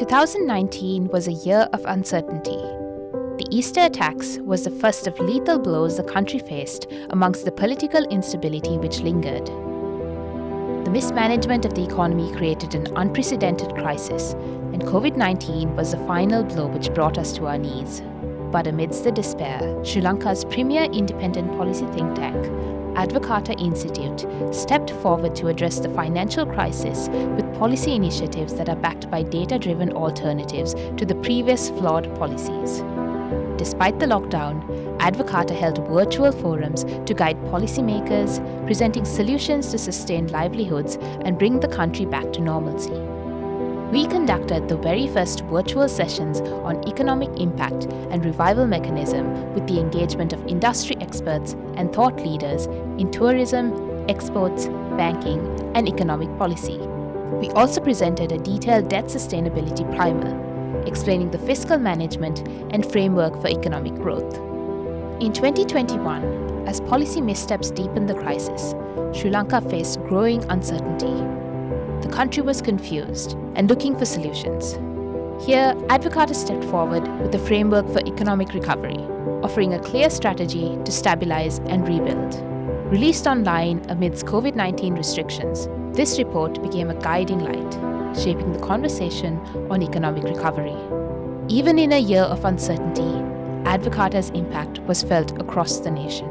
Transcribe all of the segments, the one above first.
2019 was a year of uncertainty. The Easter attacks was the first of lethal blows the country faced amongst the political instability which lingered. The mismanagement of the economy created an unprecedented crisis, and COVID-19 was the final blow which brought us to our knees. But amidst the despair, Sri Lanka's premier independent policy think tank, Advocata Institute, stepped forward to address the financial crisis with policy initiatives that are backed by data-driven alternatives to the previous flawed policies. Despite the lockdown, Advocata held virtual forums to guide policymakers, presenting solutions to sustain livelihoods and bring the country back to normalcy. We conducted the very first virtual sessions on economic impact and revival mechanism with the engagement of industry experts and thought leaders in tourism, exports, banking, and economic policy. We also presented a detailed debt sustainability primer, explaining the fiscal management and framework for economic growth. In 2021, as policy missteps deepened the crisis, Sri Lanka faced growing uncertainty. The country was confused and looking for solutions. Here, Advocata stepped forward with a framework for economic recovery, offering a clear strategy to stabilize and rebuild. Released online amidst COVID-19 restrictions, this report became a guiding light, shaping the conversation on economic recovery. Even in a year of uncertainty, Advocata's impact was felt across the nation.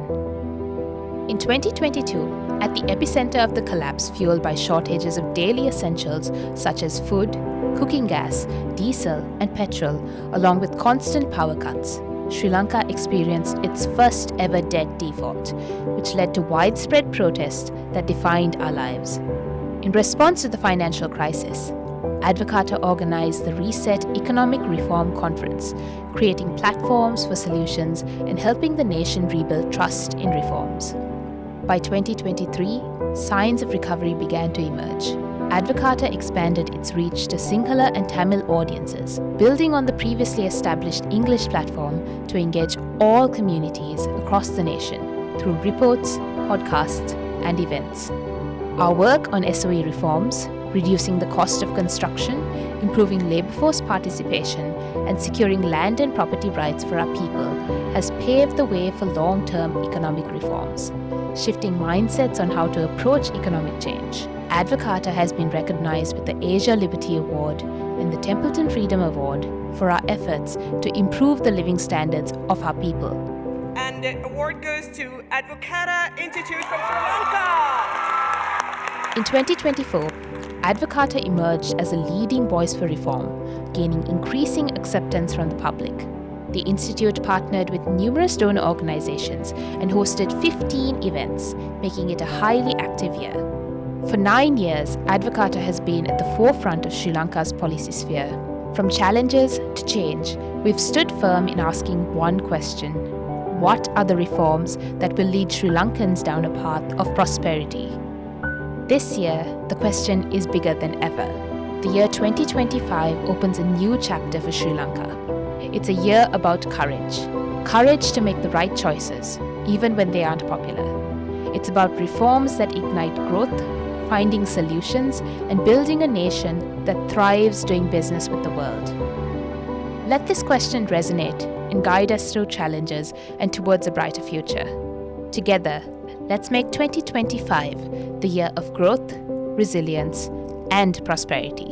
In 2022, at the epicenter of the collapse fueled by shortages of daily essentials such as food, cooking gas, diesel, and petrol, along with constant power cuts, Sri Lanka experienced its first ever debt default, which led to widespread protests that defined our lives. In response to the financial crisis, Advocata organized the Reset Economic Reform Conference, creating platforms for solutions and helping the nation rebuild trust in reforms. By 2023, signs of recovery began to emerge. Advocata expanded its reach to Sinhala and Tamil audiences, building on the previously established English platform to engage all communities across the nation through reports, podcasts, and events. Our work on SOE reforms, reducing the cost of construction, improving labor force participation, and securing land and property rights for our people has paved the way for long-term economic reforms, shifting mindsets on how to approach economic change. Advocata has been recognized with the Asia Liberty Award and the Templeton Freedom Award for our efforts to improve the living standards of our people. And the award goes to Advocata Institute from Sri Lanka. In 2024, Advocata emerged as a leading voice for reform, gaining increasing acceptance from the public. The Institute partnered with numerous donor organizations and hosted 15 events, making it a highly active year. For 9 years, Advocata has been at the forefront of Sri Lanka's policy sphere. From challenges to change, we've stood firm in asking one question: what are the reforms that will lead Sri Lankans down a path of prosperity? This year, the question is bigger than ever. The year 2025 opens a new chapter for Sri Lanka. It's a year about courage. Courage to make the right choices, even when they aren't popular. It's about reforms that ignite growth, finding solutions, and building a nation that thrives doing business with the world. Let this question resonate and guide us through challenges and towards a brighter future. Together, let's make 2025 the year of growth, resilience, and prosperity.